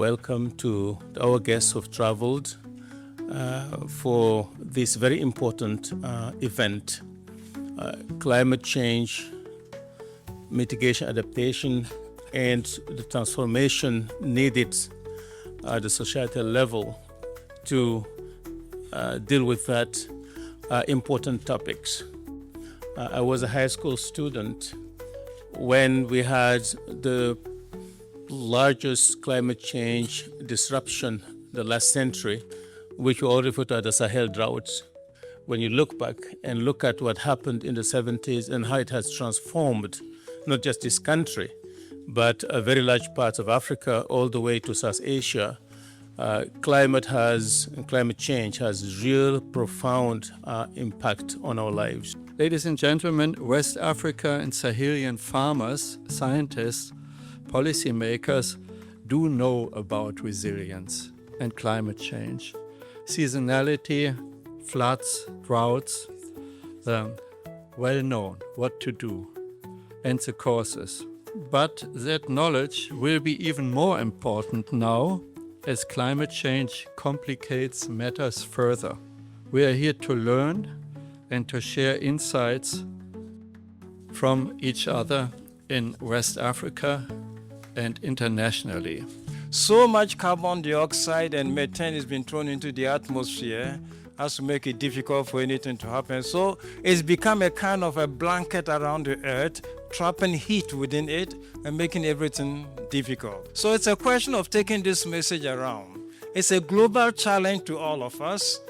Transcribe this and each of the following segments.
welcome to our guests who've traveled for this very important event, climate change, mitigation, adaptation, and the transformation needed at the societal level to deal with that important topics. I was a high school student when we had the largest climate change disruption the last century, which we all refer to as the Sahel droughts. When you look back and look at what happened in the 70s and how it has transformed not just this country, but a very large parts of Africa all the way to South Asia, climate change has real profound impact on our lives. Ladies and gentlemen, West Africa and Sahelian farmers, scientists, policymakers do know about resilience and climate change. Seasonality, floods, droughts, well known what to do and the causes. But that knowledge will be even more important now as climate change complicates matters further. We are here to learn and to share insights from each other in West Africa and internationally. So much carbon dioxide and methane has been thrown into the atmosphere as to make it difficult for anything to happen. So it's become a kind of a blanket around the earth, trapping heat within it and making everything difficult. So it's a question of taking this message around. It's a global challenge to all of us.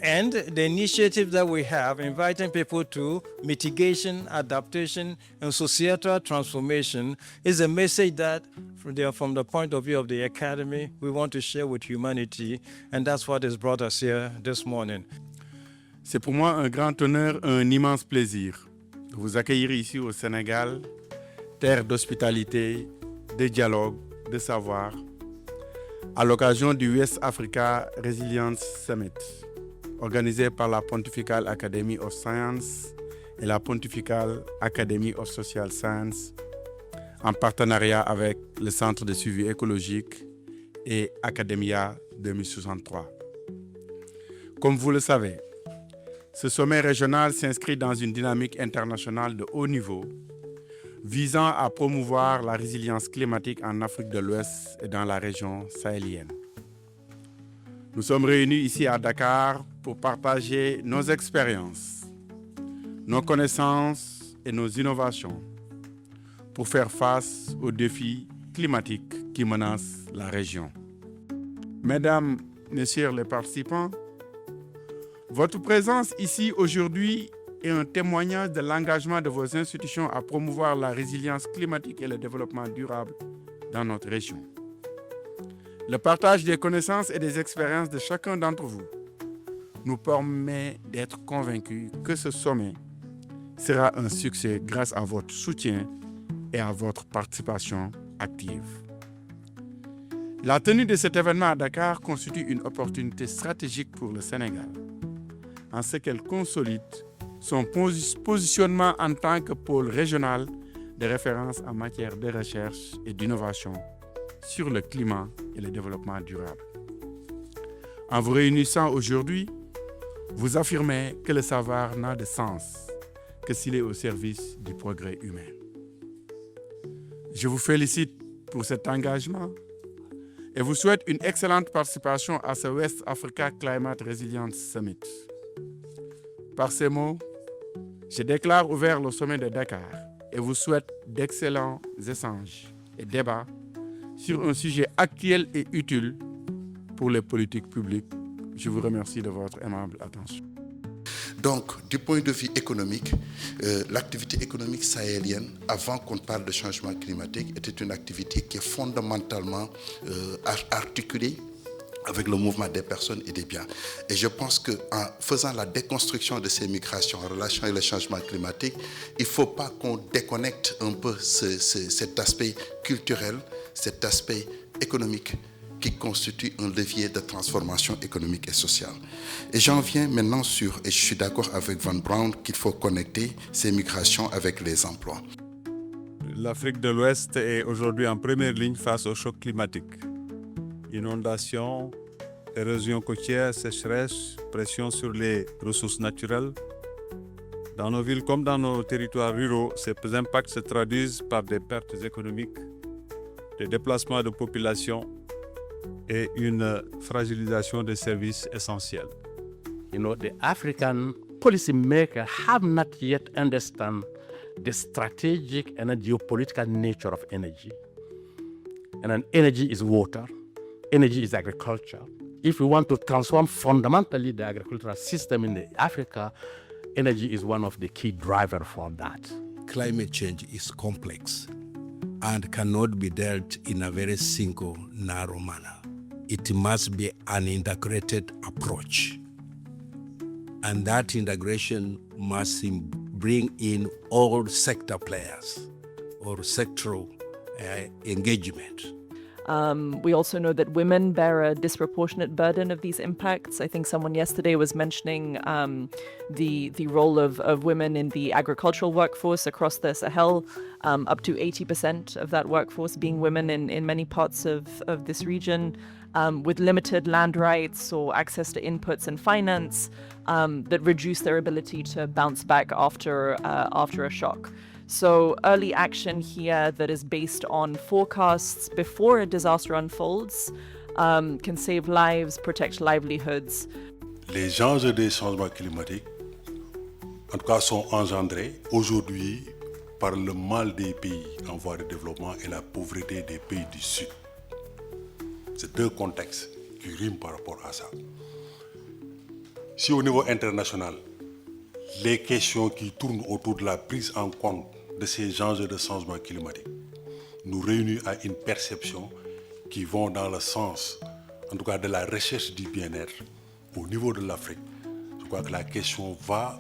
And the initiative that we have, inviting people to mitigation, adaptation, and societal transformation, is a message that, from the point of view of the Academy, we want to share with humanity, and that's what has brought us here this morning. C'est pour moi un grand honneur, un immense plaisir de vous accueillir ici au Sénégal, terre d'hospitalité, de dialogue, de savoir, à l'occasion du West Africa Resilience Summit, organisé par la Pontifical Academy of Sciences et la Pontifical Academy of Social Sciences, en partenariat avec le Centre de suivi écologique et Academia 2063. Comme vous le savez, ce sommet régional s'inscrit dans une dynamique internationale de haut niveau visant à promouvoir la résilience climatique en Afrique de l'Ouest et dans la région sahélienne. Nous sommes réunis ici à Dakar pour partager nos expériences, nos connaissances et nos innovations pour faire face aux défis climatiques qui menacent la région. Mesdames, Messieurs les participants, votre présence ici aujourd'hui est un témoignage de l'engagement de vos institutions à promouvoir la résilience climatique et le développement durable dans notre région. Le partage des connaissances et des expériences de chacun d'entre vous nous permet d'être convaincus que ce sommet sera un succès grâce à votre soutien et à votre participation active. La tenue de cet événement à Dakar constitue une opportunité stratégique pour le Sénégal, en ce qu'elle consolide son positionnement en tant que pôle régional de référence en matière de recherche et d'innovation sur le climat et le développement durable. En vous réunissant aujourd'hui, vous affirmez que le savoir n'a de sens que s'il est au service du progrès humain. Je vous félicite pour cet engagement et vous souhaite une excellente participation à ce West Africa Climate Resilience Summit. Par ces mots, je déclare ouvert le sommet de Dakar et vous souhaite d'excellents échanges et débats sur un sujet actuel et utile pour les politiques publiques. Je vous remercie de votre aimable attention. Donc, du point de vue économique, l'activité économique sahélienne, avant qu'on parle de changement climatique, était une activité qui est fondamentalement articulée avec le mouvement des personnes et des biens. Et je pense qu'en faisant la déconstruction de ces migrations en relation avec le changement climatique, il ne faut pas qu'on déconnecte un peu cet aspect culturel, cet aspect économique qui constitue un levier de transformation économique et sociale. Et j'en viens maintenant et je suis d'accord avec Van Braun, qu'il faut connecter ces migrations avec les emplois. L'Afrique de l'Ouest est aujourd'hui en première ligne face au choc climatique. inondations, érosion côtière, sécheresse, pression sur les ressources naturelles. Dans nos villes comme dans nos territoires ruraux, ces impacts se traduisent par des pertes économiques, des déplacements de population et une fragilisation des services essentiels. You know, the African policymakers have not yet understand the strategic and geopolitical nature of energy. And then energy is water, energy is agriculture. If we want to transform fundamentally the agricultural system in Africa, energy is one of the key drivers for that. Climate change is complex and cannot be dealt in a very single, narrow manner. It must be an integrated approach. And that integration must bring in all sector players or sectoral engagement. We also know that women bear a disproportionate burden of these impacts. I think someone yesterday was mentioning the role of women in the agricultural workforce across the Sahel, up to 80% of that workforce being women in many parts of this region, with limited land rights or access to inputs and finance that reduce their ability to bounce back after a shock. So early action here that is based on forecasts before a disaster unfolds can save lives, protect livelihoods. Les enjeux des changements climatiques, en tout cas, sont engendrés aujourd'hui par le mal des pays en voie de développement et la pauvreté des pays du Sud. C'est deux contextes qui riment par rapport à ça. Si au niveau international, les questions qui tournent autour de la prise en compte de ces enjeux de changement climatique nous réunissent à une perception qui vont dans le sens, en tout cas, de la recherche du bien-être au niveau de l'Afrique. Je crois que la question va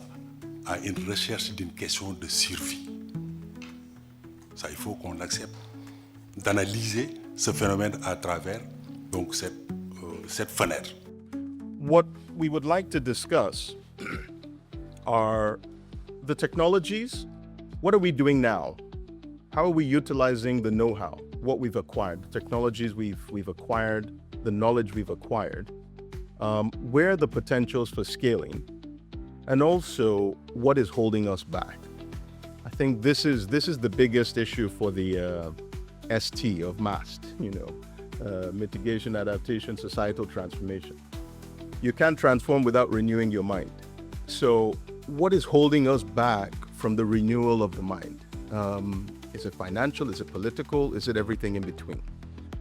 à une recherche d'une question de survie. Ça, il faut qu'on accepte d'analyser ce phénomène à travers donc cette fenêtre. What we would like to discuss are the technologies. What are we doing now? How are we utilizing the know-how, what we've acquired, the technologies we've acquired, the knowledge we've acquired? Where are the potentials for scaling? And also, what is holding us back? I think this is the biggest issue for the ST of MAST, mitigation, adaptation, societal transformation. You can't transform without renewing your mind. So what is holding us back from the renewal of the mind? Is it financial? Is it political? Is it everything in between?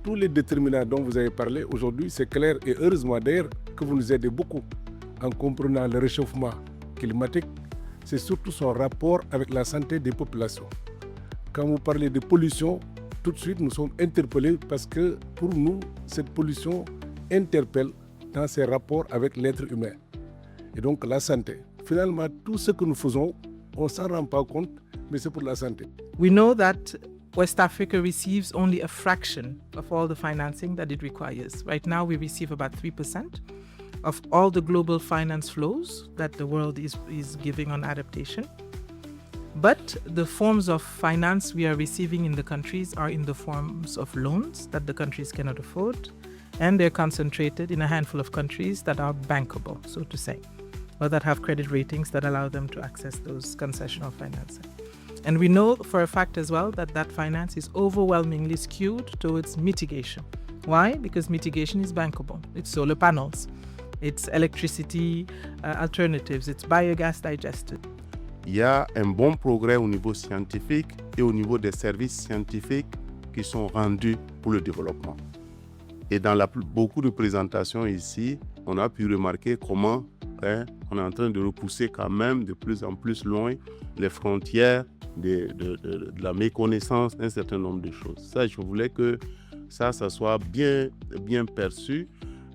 Tous les déterminants dont vous avez parlé aujourd'hui, c'est clair et heureusement d'ailleurs que vous nous aidez beaucoup en comprenant le réchauffement climatique. C'est surtout son rapport avec la santé des populations. Quand vous parlez de pollution, tout de suite nous sommes interpellés parce que pour nous, cette pollution interpelle dans ses rapports avec l'être humain. Et donc la santé. Finalement, tout ce que nous faisons, on ne s'en rend pas compte, mais c'est pour la santé. We know that West Africa receives only a fraction of all the financing that it requires. Right now, we receive about 3% of all the global finance flows that the world is giving on adaptation. But the forms of finance we are receiving in the countries are in the forms of loans that the countries cannot afford, and they're concentrated in a handful of countries that are bankable, so to say, or that have credit ratings that allow them to access those concessional financing. And we know for a fact as well that that finance is overwhelmingly skewed towards mitigation. Why? Because mitigation is bankable. It's solar panels, it's electricity alternatives, it's biogas digested. Il y a un bon progrès au niveau scientifique et au niveau des services scientifiques qui sont rendus pour le développement. Et dans beaucoup de présentations ici, on a pu remarquer comment on est en train de repousser quand même de plus en plus loin les frontières de la méconnaissance d'un certain nombre de choses. Ça, je voulais que ça soit bien perçu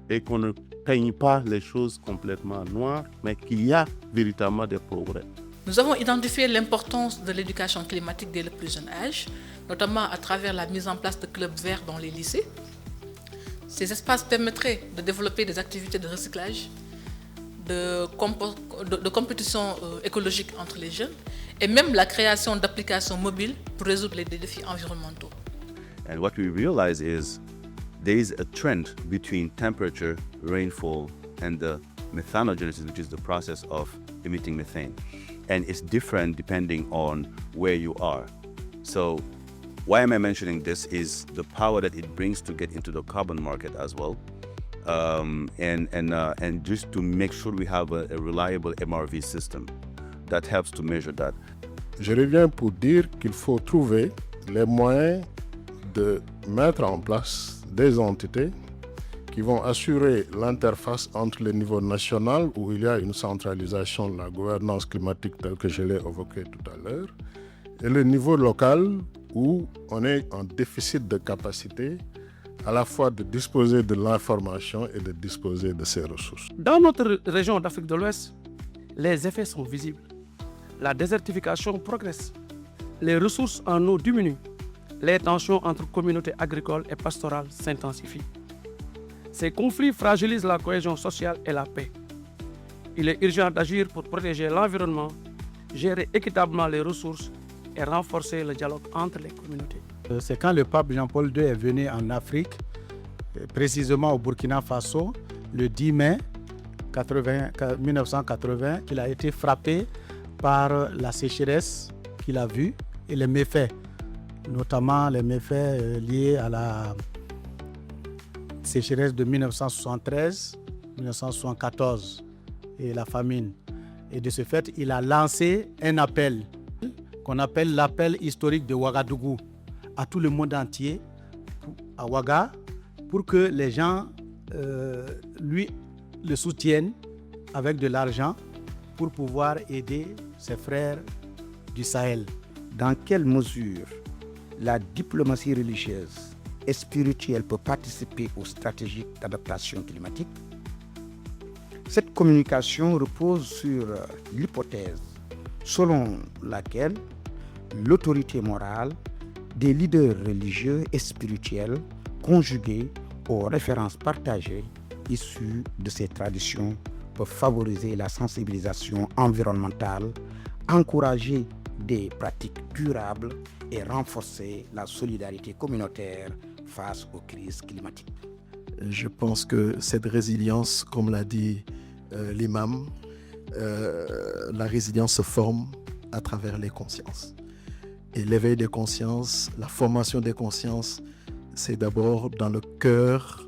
et qu'on ne peigne pas les choses complètement noires, mais qu'il y a véritablement des progrès. Nous avons identifié l'importance de l'éducation climatique dès le plus jeune âge, notamment à travers la mise en place de clubs verts dans les lycées. Ces espaces permettraient de développer des activités de recyclage, de compétition écologique entre les jeunes et même la création d'applications mobiles pour résoudre les défis environnementaux. And what we realize is there is a trend between temperature, rainfall, and the methanogenesis, which is the process of emitting methane. And it's different depending on where you are. So why am I mentioning this is the power that it brings to get into the carbon market as well. And just to make sure we have a reliable MRV system that helps to measure that. Je reviens pour dire qu'il faut trouver les moyens de mettre en place des entités qui vont assurer l'interface entre le niveau national, où il y a une centralisation de la gouvernance climatique telle que je l'ai évoqué tout à l'heure, et le niveau local, où on est en déficit de capacité à la fois de disposer de l'information et de disposer de ses ressources. Dans notre région d'Afrique de l'Ouest, les effets sont visibles. La désertification progresse. Les ressources en eau diminuent. Les tensions entre communautés agricoles et pastorales s'intensifient. Ces conflits fragilisent la cohésion sociale et la paix. Il est urgent d'agir pour protéger l'environnement, gérer équitablement les ressources et renforcer le dialogue entre les communautés. C'est quand le pape Jean-Paul II est venu en Afrique, précisément au Burkina Faso, le 10 mai 1980, qu'il a été frappé par la sécheresse qu'il a vue et les méfaits, notamment les méfaits liés à la sécheresse de 1973-1974 et la famine. Et de ce fait, il a lancé un appel qu'on appelle l'appel historique de Ouagadougou à tout le monde entier, à Ouaga, pour que les gens lui le soutiennent avec de l'argent pour pouvoir aider ses frères du Sahel. Dans quelle mesure la diplomatie religieuse et spirituelle peut participer aux stratégies d'adaptation climatique? Cette communication repose sur l'hypothèse selon laquelle l'autorité morale des leaders religieux et spirituels conjugués aux références partagées issues de ces traditions peuvent favoriser la sensibilisation environnementale, encourager des pratiques durables et renforcer la solidarité communautaire face aux crises climatiques. Je pense que cette résilience, comme l'a dit l'imam, la résilience se forme à travers les consciences. Et l'éveil des consciences, la formation des consciences, c'est d'abord dans le cœur,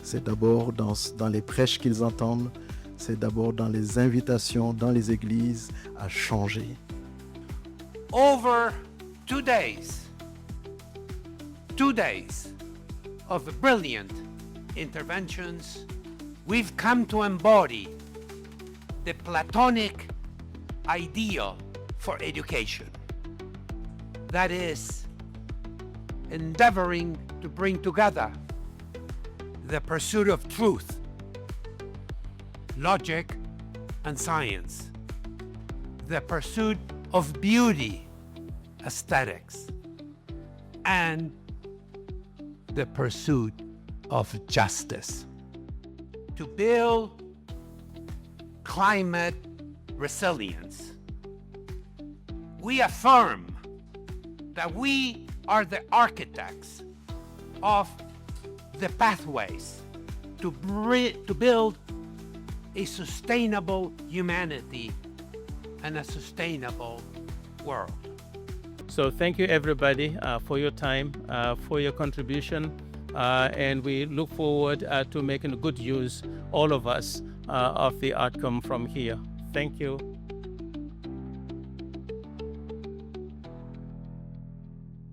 c'est d'abord dans les prêches qu'ils entendent, c'est d'abord dans les invitations, dans les églises à changer. Over 2 days of brilliant interventions, we've come to embody the Platonic ideal for education. That is, endeavoring to bring together the pursuit of truth, logic, and science, the pursuit of beauty, aesthetics, and the pursuit of justice, to build climate resilience. We affirm that we are the architects of the pathways to build a sustainable humanity and a sustainable world. So thank you everybody for your time, for your contribution, and we look forward to making good use, all of us, of the outcome from here. Thank you.